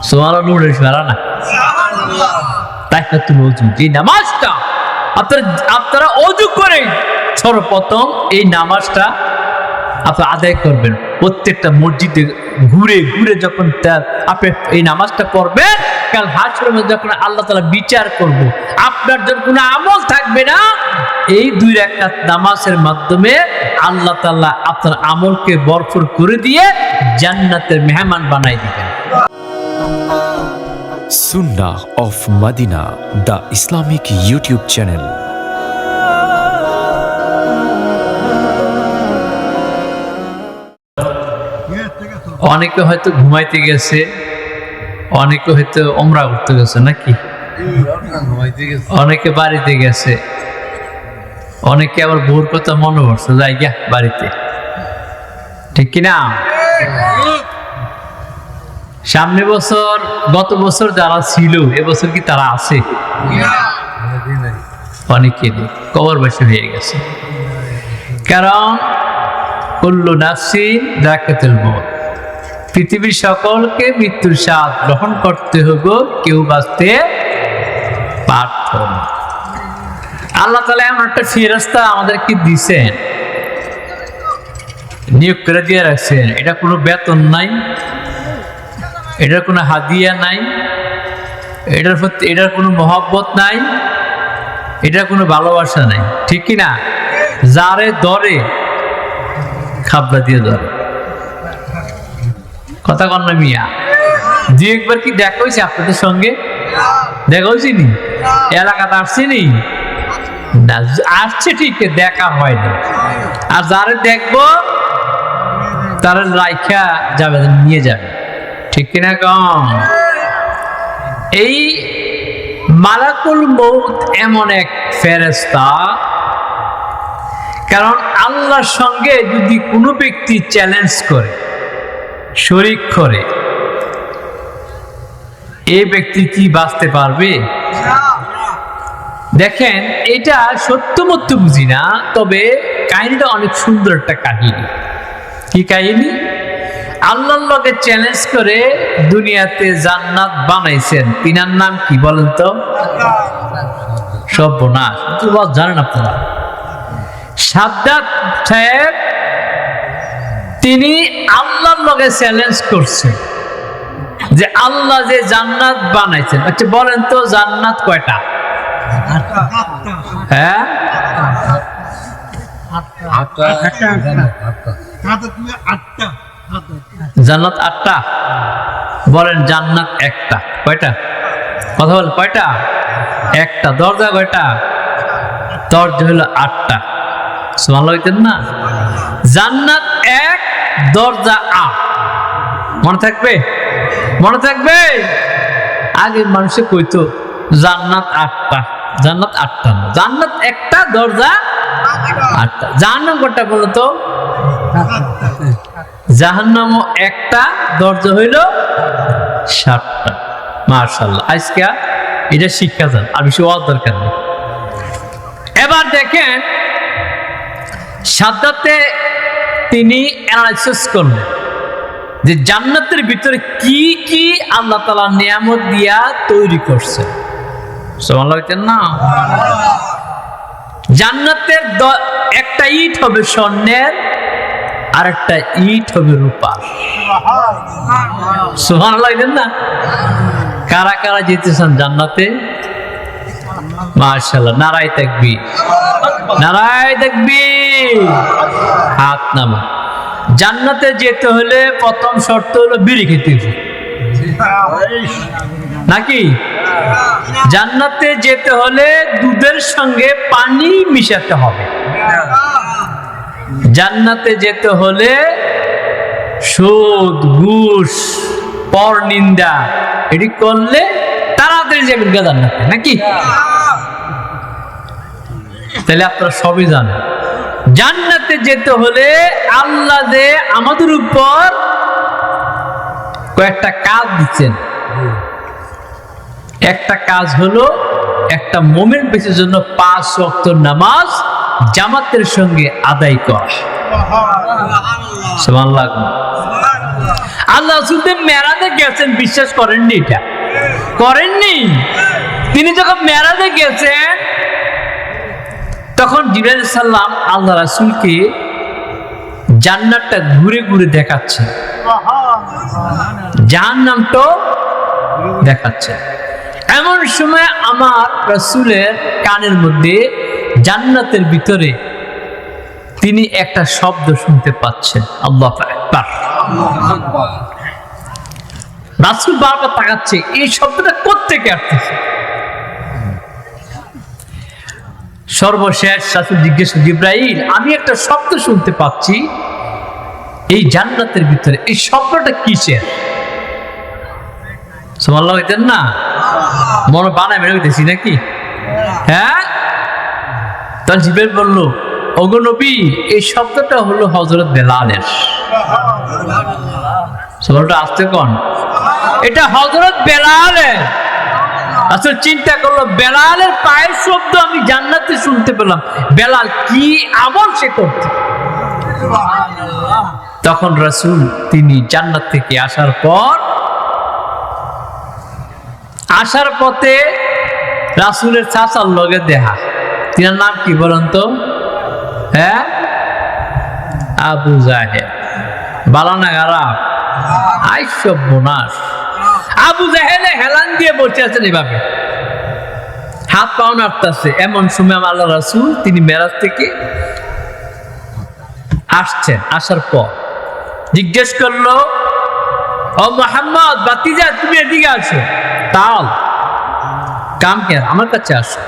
সুবহানাল্লাহ উড়ে ফেরা না তাহিয়াতুল ওযু এই নামাজটা আপনারা ওযু করে সর্বপ্রথম এই নামাজটা আপনারা আদায় করবেন। প্রত্যেকটা মসজিদে ঘুরে ঘুরে যখন আপনি এই নামাজটা পড়বেন, কাল হাসরের মধ্যে যখন আল্লাহ তাআলা বিচার করব, আপনার যখন কোনো আমল থাকবে না, এই 2 রাকাত নামাজের মাধ্যমে আল্লাহ তাআলা আপনার আমলকে ভরপুর করে দিয়ে জান্নাতের মেহমান বানাই দিবেন। Sunnah of Madina, the Islamic YouTube channel. অনেকে হয়তো ঘুমাইতে গেছে, অনেকে হয়তো উমরা করতে গেছে নাকি, অনেকে বাড়িতে গেছে, অনেকে আবার ভোর কথা মনে পড়ছে যাই গিয়া বাড়িতে, ঠিক কিনা? সামনে বছর গত বছর যারা ছিল এবছর কি তারা আছে? অনেকে কবরবাসী হয়ে গেছে। কারণ কুল্লু নাফসিন যায়কাতুল মউত, পৃথিবীর সকলকে মৃত্যুর স্বাদ গ্রহণ করতে হবে, কেউ বাঁচতে পারত না। আল্লাহ তাআলা এমন একটা ফেরেশতা আমাদেরকে দিয়েছেন, নিয়োগ করে দিয়ে রাখছেন। এটা কোনো বেতন নাই, এটার কোনো হাদিয়া নাই, এটার কোনো মহব্বত নাই, এটার কোনো ভালোবাসা নাই, ঠিক কিনা? যারে ধরে খাবলা দিয়ে ধরে, কথা কন না মিয়া? 2-1 কি দেখা হয়েছে আপনাদের সঙ্গে? দেখা হয়েছে নি? এলাকাতে আসছে নি? না, আসছে ঠিক, দেখা হয়নি। আর যারে দেখবো তারা রাইখা যাবে, নিয়ে যাবে, ঠিক কিনা কম? এই মালাকুল মউত এমন এক ফেরেশতা, কারণ আল্লাহর সঙ্গে যদি কোনো ব্যক্তি চ্যালেঞ্জ করে, শরীক করে, এই ব্যক্তি কি বাঁচতে পারবে? দেখেন, এটা সত্য মত্য বুঝি না, তবে কাহিনীটা অনেক সুন্দর একটা কাহিনী। কি কাহিনী? আল্লাহর লগে চ্যালেঞ্জ করে দুনিয়াতে জান্নাত বানাইছেন। তিনার নাম কি বলেন তো? সর্বনাশ, জানেন আপনারা? সাদ্দাত সাহেব, তিনি আল্লাহর লগে চ্যালেঞ্জ করছেন যে আল্লাহ যে জান্নাত বানাইছেন, আচ্ছা বলেন তো জান্নাত কয়টা? হ্যাঁ, জান্নাত 8টা। বলেন জান্নাত একটা, কয়টা? কথা বলেন, কয়টা? একটা। দরজা কয়টা? দরজা হলো 8টা। সুবহানাল্লাহ বলতেন না? জান্নাত 1, দরজা 8। মনে থাকবে? মনে থাকবে? আগে মানুষে কইতো জান্নাত 8টা, জান্নাত 8টা না, জান্নাত একটা, দরজা 8টা। জাহান্নাম কয়টা বলো তো? জাহান্নামও একটা, দরজা হইল 7টা। মাশাআল্লাহ, আজকে এটা শিক্ষা যান, আর বেশি ওয়াজ দরকার নেই। এবার দেখেন, সাদ্দাতে তিনি অ্যানালাইসিস করলেন যে জান্নাতের ভিতরে কি কি আল্লাহ তাআলা নিয়ামত দিয়া তৈরি করছে। সুবহানাল্লাহ না? জান্নাতের একটা ইট হবে স্বর্ণের, আর একটা ইট হবে রূপার। সুবহানাল্লাহ না? কারা কারা যেতেছেন জান্নাতে? মাশাআল্লাহ, নারায়ে তাকবীর, নারায়ে তাকবীর। হাত নামা। জান্নাতে যেতে হলে প্রথম শর্ত হলো বিড়ি খেতে হবে, নাকি? জান্নাতে যেতে হলে দুধের সঙ্গে পানি মিশাতে হবে। জান্নাতে যেতে হলে সুদ, ঘুষ, পরনিন্দা এটি করলে তাড়াতাড়ি যাবেন জান্নাতে, নাকি? তাহলে আপনারা সবই জানেন, জান্নাতে যেতে হলে আল্লাহ যে আমাদের উপর কয়েকটা কাজ দিচ্ছেন। একটা কাজ হলো একটা মুমিন ব্যক্তির জন্য 5 ওয়াক্ত নামাজ জামাতের সঙ্গে আদায় করা। সুবহানাল্লাহ। আল্লাহ রাসূল মেরাজে গেছেন, বিশ্বাস করেননি? এটা করেননি? তিনি যখন মেরাজে গেছেন তখন জিবরাইল আলাইহিস সালাম আল্লাহ রাসূলকে জান্নাতটা ঘুরে ঘুরে দেখাচ্ছে, জাহান্নামটাও দেখাচ্ছে। এমন সময় আমার রাসূলের কানের মধ্যে জান্নাতের ভিতরে তিনি একটা শব্দ শুনতে পাচ্ছেন, আল্লাহু আকবার। রাসূল বারবার তাকাচ্ছে, এই শব্দটা কোত্থেকে আসতেছে। সর্বশেষ রাসূল জিজ্ঞেস করলেন, জিবরাইল, আমি একটা শব্দ শুনতে পাচ্ছি এই জান্নাতের ভিতরে, এই শব্দটা কিসের? সুবহানাল্লাহ হইতেন না? মনে বানায় মেরে হইতেছি নাকি? হ্যাঁ। তখন জিবরাইল বলল, ওগো নবী, এই শব্দটা হলো হযরত বেলালের। শব্দটা আসতে কোন? এটা হযরত বেলালের। আসলে চিন্তা করলো, বেলালের পায়ের শব্দ আমি জান্নাতে শুনতে পেলাম, বেলাল কি আমল সে করতে। তখন রাসূল তিনি জান্নাত থেকে আসার পথে রাসূলের চাচার লগে দেখা। তিনার নাম কি বলেন তো? হ্যাঁ, আবু জাহেল। বালানা খারাপ, আই সর্বনাশ। আবু জাহেলে হেলান দিয়ে বসে আছেন এভাবে, হাত পাও নাড়তেছে। এমন সময় আল্লাহ রাসূল তিনি মেরাজ থেকে আসছেন। আসার পর জিজ্ঞেস করলো, ও মুহাম্মদ ভাতিজা, তুমি এদিকে আসো। তাও কাম কে আমার কাছে আসো।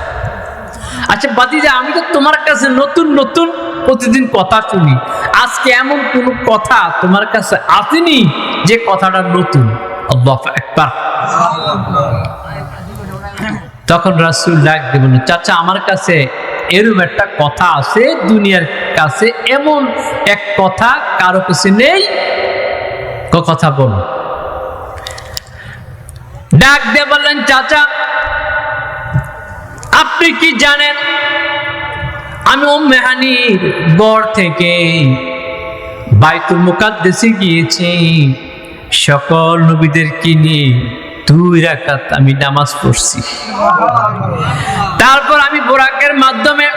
আচ্ছা ভাতিজা, আমি তো তোমার কাছে নতুন নতুন প্রতিদিন কথা শুনি, আজকে এমন কোন কথা তোমার কাছে আসেনি যে কথাটা নতুন? আল্লাহু আকবার। তখন রাসূল ডাক দিয়ে বললেন, চাচা, আমার কাছে এরকম একটা কথা আছে, দুনিয়ার কাছে এমন এক কথা কারো কাছে নেই। কথা বলো। ডাক দিয়ে বললেন, চাচা, আপনি কি জানেন আমি উম্মে হানির গড় থেকে বাইতুল মুকাদ্দাসে গিয়েছি, সকল নবীদেরকে নিয়ে 2 রাকাত আমি নামাজ পড়ছি। তারপর আমি বুরাকের মাধ্যমে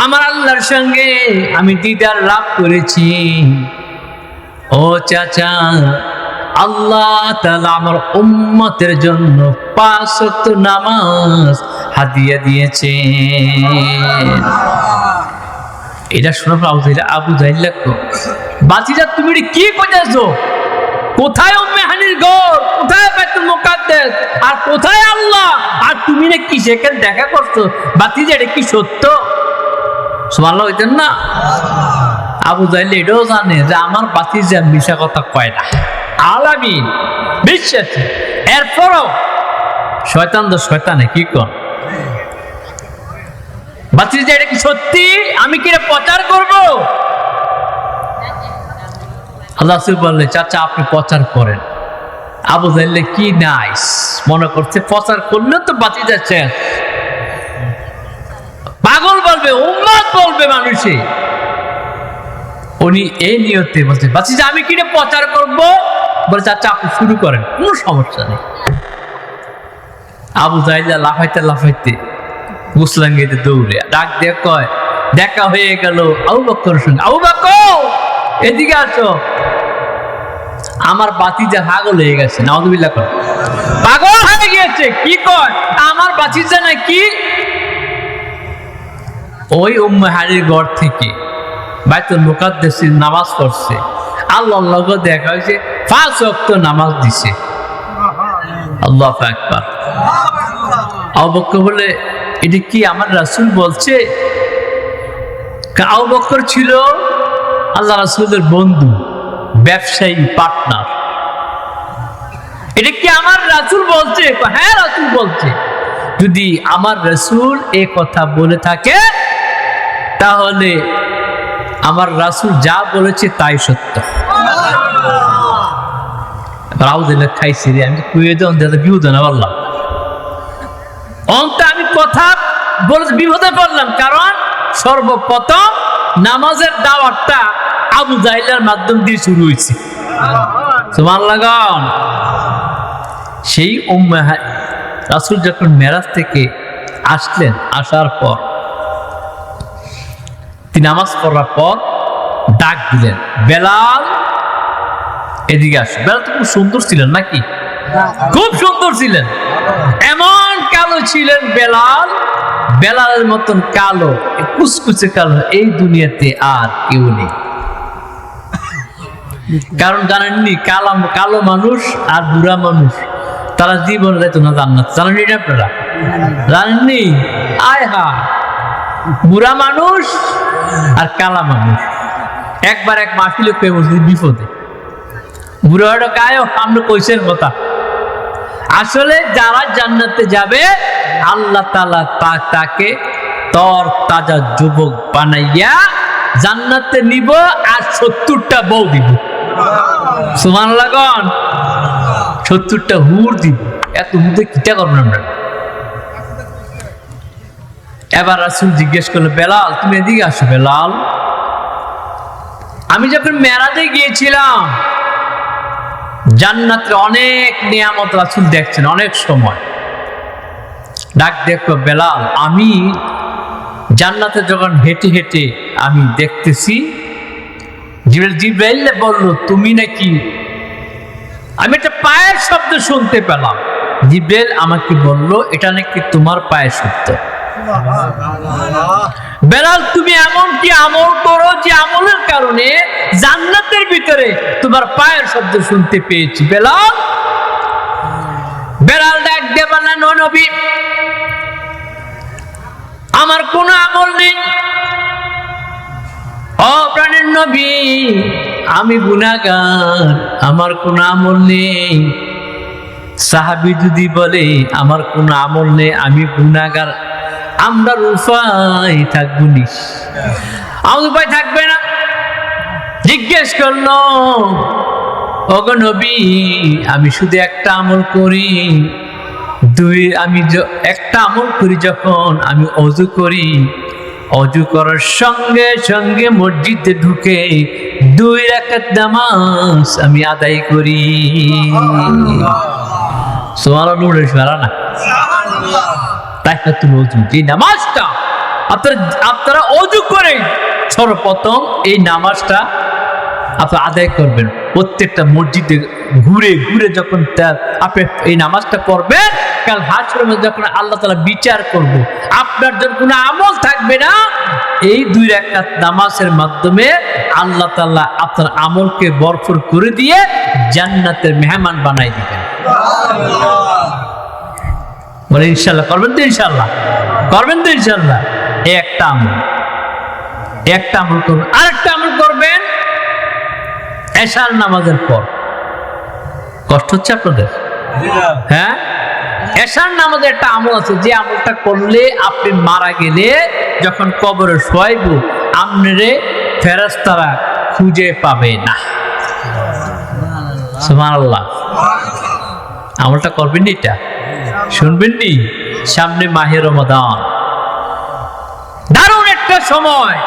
আমার আল্লাহর সঙ্গে আমি দিদার লাভ করেছি। ও চাচা, আল্লাহ তাআলা আমার উম্মতের জন্য 5 ওয়াক্ত নামাজ হাদিয়া দিয়েছেন। এটা শোনার পর আবু জাহেল লাগতো, বাতিজা তুমি কি কইতাছো? কোথায় উম্মে হানির ঘর, কোথায় বাইতুল মুকাদ্দাস, আর কোথায় আল্লাহ? আর তুমি না কি সেখানে দেখা করছো? বাতিজা, এটা কি সত্য? সুবহানাল্লাহ হইতেন না? আবু জাহেল এটাও জানে যে আমার বাতিজা মিশা কথা কয় না, আলামিন বিশ্বাসী। এরপরও শয়তান তো শয়তানে কি কর, বাতিজা এটা কি সত্যি? আমি কি এটা প্রচার করবো? আল্লাহ রাসূল বললেন, চাচা আপনি প্রচার করেন। আবু জাহেল কি নাইস মনে করছে, প্রচার করলে তো বাতিজা শেষ, পাগল বলবে, উম্মত বলবে মানুষে। উনি এই নিয়তে বলছে, বাতিজা আমি কি প্রচার করব? বলে, চাচা আপনি শুরু করেন, কোনো সমস্যা নেই। আবু জাহেল লাফাইতে লাফাইতে মুসলাঙ্গিতে দৌড়ে ডাক দিয়ে কয়, দেখা হয়ে গেল আবু বকরের সঙ্গে। আবু বকর এদিকে আসো, আমার বাতিজা পাগল হয়ে গেছে। নাউযুবিল্লাহ কর, পাগল হয়ে গিয়েছে। কি কয়? আমার বাতিজা নাকি ওই উম্মে হানির ঘর থেকে বাইতুল মুকাদ্দাসে নামাজ পড়ছে, আল্লাহর লগে দেখা হয়েছে, 5 ওয়াক্ত নামাজ দিছে। আল্লাহু আকবার। আবু বকর বলে, এটা কি আমার রাসূল বলছে? আবু বকর ছিল আল্লাহ রাসূলের বন্ধু, ব্যবসায়ী পার্টনার। এটা কি আমার রাসূল বলছে? হ্যাঁ রাসূল বলছে। যদি আমার রাসূল এই কথা বলে থাকে তাহলে আমার রাসূল যা বলেছে তাই সত্য। রাউদিলে খাইছি রে, আমি কুয়ে দেন দাদা বিপদে না বললাম। অন্ত আমি কথা বলে বিপদে পড়লাম, কারণ সর্বপ্রথম নামাজের দাওয়াতটা আবু জাহেলের মাধ্যম দিয়ে শুরু হয়েছে। সুবহানাল্লাহ। সেই রাসূল যখন মেরাজ থেকে আসলেন, আসার পর তিনি নামাজ পড়ার পর ডাক দিলেন, বেলাল এদিকে আসো। বেলাল তো খুব সুন্দর ছিলেন নাকি? খুব সুন্দর ছিলেন, এমন কালো ছিলেন বেলাল, বেলালের মতন কালো, কুচকুচে কালো এই দুনিয়াতে আর কেউ নেই। কারণ জানেননি, কালো মানুষ আর বুড়া মানুষ তারা জীবন যেত না জান্নাত, জানেন এটা আপনারা? জানেননি? আয় হা, বুড়া মানুষ আর কালা মানুষ একবার এক মাহফিলে পেয়ে বসে বিপদে। বুড়াটা গায়ে আমরা কইছেন কথা, আসলে যারা জান্নাতে যাবে আল্লাহ তাআলা তাকে তর তাজা যুবক বানাইয়া জান্নাতে নিব, আর 70টা বউ দিব। সুবহানাল্লাহ, 70টা হুর দিব। এত হুদে কিটা করবেন আমরা? এবার রাসূল জিজ্ঞেস করলো, বেলাল তুমি এদিকে আসো। বেলাল, আমি যখন মেরাজে গিয়েছিলাম জান্নাতের অনেক নিয়ামত রাসূল দেখছেন অনেক সময়। ডাক দেখো, বেলাল আমি জান্নাতে যখন হেঁটে হেঁটে আমি দেখতেছি, জিবরাইল বলল তুমি নাকি, আমি একটা পায়ের শব্দ শুনতে পেলাম। জিবরাইল আমাকে বলল এটা নাকি তোমার পায়ের শব্দ। বেলাল তুমি এমন কি আমল করো যে আমলের কারণে জান্নাতের ভিতরে তোমার পায়ের শব্দ শুনতে পেয়েছি। বেলাল ডাক দিয়ে বললেন, ও নবী আমার কোনো আমল নেই। ও প্রাণের নবী আমি গুনাহগার, আমার কোনো আমল নেই। সাহাবী যদি বলে আমার কোনো আমল নেই, আমি গুনাহগার, আমরা উপায় থাকবো নি? আমার উপায় থাকবে না। জিজ্ঞেস করলো, ওগো নবী আমি শুধু একটা আমল করি, আমি একটা আমল করি, যখন আমি অজু করি, অজু করার সঙ্গে সঙ্গে মসজিদে ঢুকে 2 রাকাত নামাজ আমি আদায় করি। সুবহানাল্লাহ না? তাহিয়াতুল ওযু, যে নামাজটা আপনারা অজু করে সর্বপ্রথম এই নামাজটা আপনি আদায় করবেন। প্রত্যেকটা মসজিদে ঘুরে ঘুরে যখন আপনি এই নামাজটা পড়বেন, কাল হাশরের মধ্যে যখন আল্লাহ তাআলা বিচার করব, আপনার যখন কোনো আমল থাকবে না, এই 2 রাকাত নামাজের মাধ্যমে আল্লাহ তাআলা আপনার আমলকে ভরপুর করে দিয়ে জান্নাতের মেহমান বানাই দিবেন। বলে ইনশাআল্লাহ করবেন তো? ইনশাআল্লাহ করবেন তো? ইনশাআল্লাহ। এই একটা আমল করবেন। আরেকটা আমল করবেন এশার নামাজের পর। কষ্ট হচ্ছে আপনাদের? হ্যাঁ, এশার নামাজের একটা আমল আছে, যে আমলটা করলে আপনি মারা গেলে যখন কবরে শোয়াইব আপনারে ফেরেশতারা খুঁজে পাবে না। সুবহানাল্লাহ। আমলটা করবেন, এটা শুনবেন নি? সামনে মাহে রমাদান, দারুণ একটা সময়।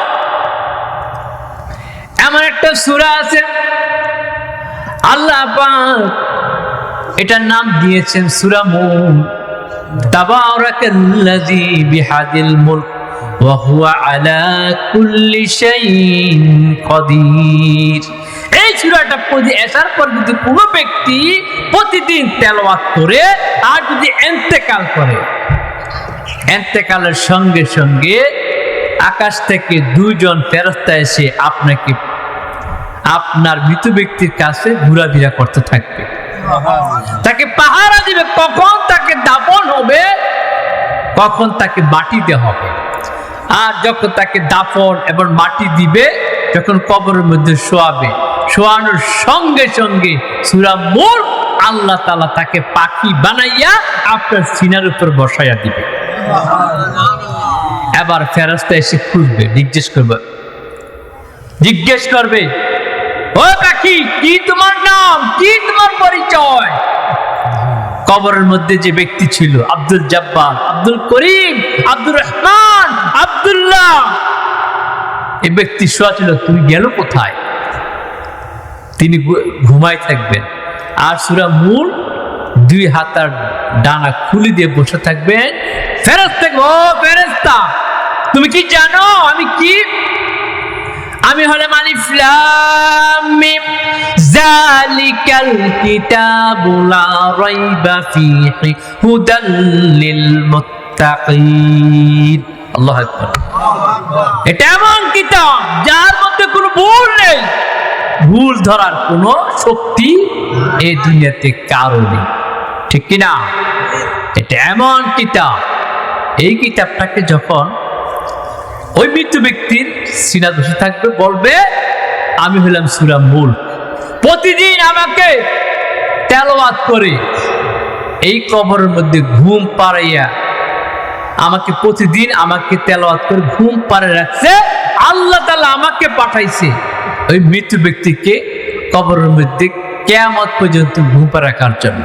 এমন একটা সূরা আছে আল্লাহ পাক এটার নাম দিয়েছেন সূরা মুলক। তাবারাকাল্লাযী বিহাদিল মুলক ওয়া হুয়া আলা কুল্লি শাইইন কাদির। এই সূরাটা পড়ে আসার পর যদি কোনো ব্যক্তি প্রতিদিন তেলাওয়াত করে আর যদি ইন্তেকাল করে, ইন্তেকালের সঙ্গে সঙ্গে আকাশ থেকে 2 জন ফেরেশতা এসে আপনাকে আপনার মৃত ব্যক্তির কাছে ঘোরাফেরা করতে থাকবে, তাকে পাহারা দিবে, কখন তাকে দাফন হবে, কখন তাকে মাটি দেওয়া হবে। আর যখন তাকে দাফন এবং মাটি দিবে, যখন কবরের মধ্যে শোয়াবে, শোয়ানোর সঙ্গে সঙ্গে সূরা মুলক আল্লাহ তাআলা তাকে পাখি বানাইয়া আপনার সিনার উপর বসাইয়া দিবে। এবার ফেরেশতা এসে খুঁজবে, জিজ্ঞেস করবে, ও পাখি কি তোমার নাম, কি তোমার পরিচয়? কবরের মধ্যে যে ব্যক্তি ছিল, আব্দুল জব্বার, আব্দুল করিম, আব্দুর রহমান, আব্দুল্লাহ, এই ব্যক্তি শোয়া ছিল, তুমি গেল কোথায়? তিনি ঘুমায় থাকবেন। আর সূরা মূল 2 হাতার ডানা খুলে দিয়ে বসে থাকবেন। ফেরেশতা, ও ফেরেশতা, তুমি কি জানো আমি কি? আমি হলাম আলিফ লাম মিম, যালিকাল কিতাবু লা রাইবা ফীহি হুদাল লিল মুত্তাকিন। আল্লাহু আকবার। এটা এমন কিতাব যার মধ্যে কোনো ভুল নেই, ভুল ধরার কোনো শক্তি এই দুনিয়াতে কারো নেই, ঠিক কিনা? এটা এমন কিতাব, এই কিতাবটাকে যখন ওই মৃত্যু ব্যক্তির সিনা বসে থাকবে, বলবে আমি হলাম সূরা মুলক, প্রতিদিন আমাকে তেলাওয়াত করে এই কবরের মধ্যে ঘুম পাড়াইয়া আমাকে প্রতিদিন আমাকে তেলাওয়াত করে ঘুম পাড়ে রাখছে আল্লাহ তাআলা, আমাকে পাঠাইছে ওই মৃত্যু ব্যক্তিকে কবরের মধ্যে কিয়ামত পর্যন্ত ঘুম পাড়ে রাখার জন্য।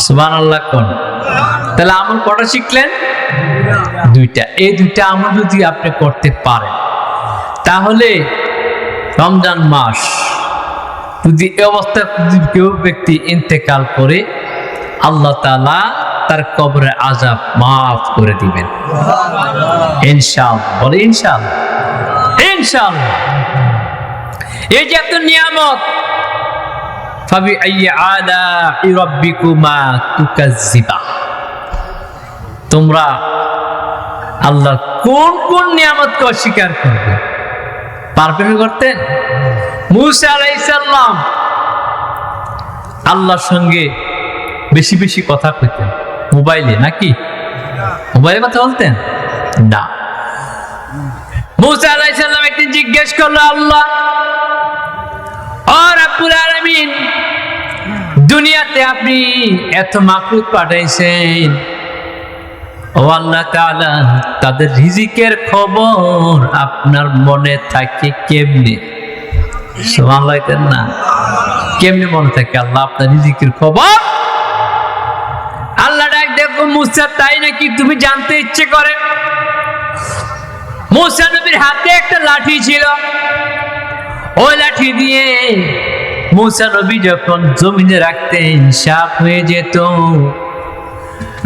সুবহানাল্লাহ কোন। তাহলে আমল কটা শিখলেন? 2টা। এই 2টা আমল যদি আপনি করতে পারেন, তাহলে রমজান মাস যদি এই অবস্থায় কেউ ব্যক্তি ইন্তেকাল করে, আল্লাহ তাআলা তার কবরের আযাব মাফ করে দিবেন ইনশাআল্লাহ। বলে ইনশাআল্লাহ। ইনশাআল্লাহ। এই যে এত নিয়ামত, ফাবিআইয়ি আলা'i রাব্বিকুমা তুকাজ্জিবা, তোমরা আল্লাহর কোন কোন নিয়ামতকে অস্বীকার করবে? পারবেন করতে? মূসা আলাইহিস সালাম আল্লাহর সঙ্গে বেশি বেশি কথা কইতেন মোবাইলে, নাকি মোবাইলে কথা বলতেন না। মূসা আলাইহিস সালাম একদিন জিজ্ঞেস করলো, আল্লাহ ও রাব্বুল আলামিন, দুনিয়াতে আপনি এত মাখলুক পাঠাইছেন, ও আল্লাহ তাআলা, তাদের রিজিকের খবর আপনার মনে থাকে কেমনে? সুবহানাল্লাহ না, কেমনে মনে থাকে আল্লাহ আপনার রিজিকের খবর? আল্লাহ ডাক দেখো, মুসা তাই নাকি তুমি জানতে ইচ্ছে করে? মুসা নবীর হাতে একটা লাঠি ছিল, ওই লাঠি দিয়ে মুসা নবী যখন জমিনে রাখতেন সাপ হয়ে যেত।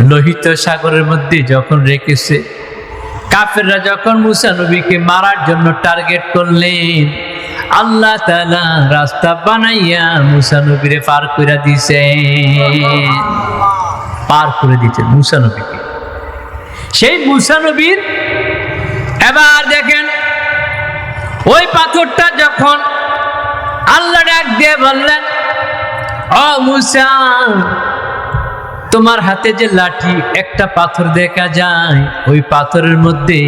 লোহিত সাগরের মধ্যে যখন রেখেছে, কাফেররা যখন মুসা নবীকে মারার জন্য টার্গেট করলেন, আল্লাহ তাআলা রাস্তা বানাইয়া মুসা নবীরে পার করে দিয়েছেন, পার করে দিয়েছেন মুসা নবীকে। সেই মুসা নবীর এবার দেখেন, ওই পাথরটা যখন আল্লাহ ডাক দিয়ে বললেন, ও মুসা, তোমার হাতে যে লাঠি, একটা পাথর দেখা যায়, ওই পাথরের মধ্যে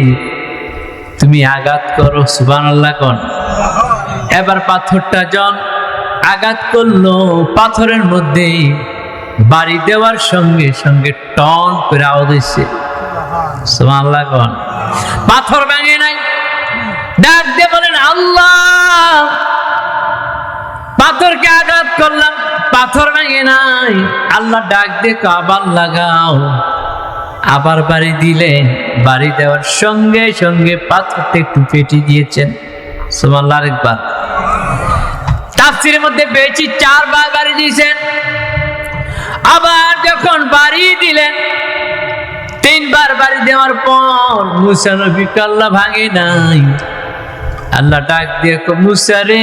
তুমি আঘাত করো। সুবহানাল্লাহ কোন। এবার পাথরটা যখন আঘাত করলো, পাথরের মধ্যে বাড়ি দেওয়ার সঙ্গে সঙ্গে টন করে আওয়াজ হইছে। সুবহানাল্লাহ কোন। পাথর ভাঙে নাই। ডাক দিয়ে বলেন, আল্লাহ, পাথরকে আঘাত করলাম, পাথর ভাঙে নাই। আল্লাহ ডাক দিয়ে আবার লাগাও, আবার বাড়ি দিলেন, বাড়ি দেওয়ার সঙ্গে সঙ্গে পাথরটা একটু ফেটে দিয়েছেন। সুবহানাল্লাহ। আরেকবার তাফসীরের মধ্যে পেয়েছি 4 বার বাড়ি দিয়েছেন। আবার যখন বাড়ি দিলেন, 3 বার বাড়ি দেওয়ার পর মুসা নবীকে আল্লাহ ভাঙে নাই। আল্লাহ ডাক দিয়ে, মুসা রে,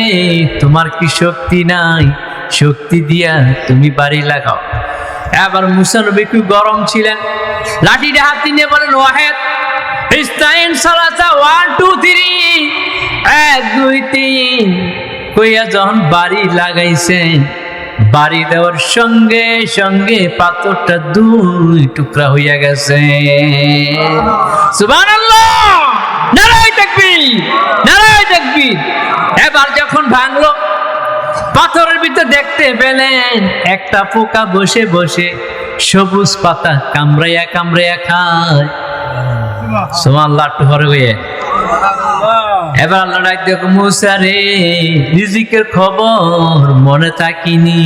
তোমার কি শক্তি নাই? শক্তি দিয়া তুমি বাড়ি লাগাও। এবার মুসা নবী একটু গরম ছিলেন, লাঠিটা হাতে নিয়ে বলেন, ওয়াহেদ ইস্তাইন সালাসা, 1 2 3, 1 2 3 কইয়া যখন বাড়ি লাগাইছেন, বাড়ি দেওয়ার সঙ্গে সঙ্গে পাথরটা 2 টুকরা হইয়া গেছে। সুবহানাল্লাহ, নারায়ে তাকবীর, নারায়ে তাকবীর। এবার যখন ভাঙলো, পাথরের ভিতর দেখতে পেলেন একটা পোকা বসে বসে সবুজ পাতা কামড়াইয়া কামড়াইয়া খায়। সুবহানাল্লাহ। একটু পরে হয়ে এবার আল্লাহ ডাক দেখো, মুসা রে, রিজিকের খবর মনে থাকিনি?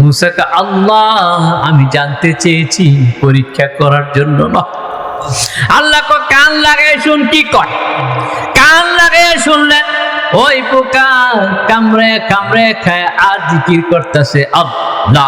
মুসাকে, আল্লাহ, আমি জানতে চেয়েছি, পরীক্ষা করার জন্য না। আল্লাহ কান লাগাই শুন কি কয়। কান লাগাই শুনলেন, ওই পোকা কামড়ে কামড়ে খায় আর জিকির করতেছে আল্লাহ।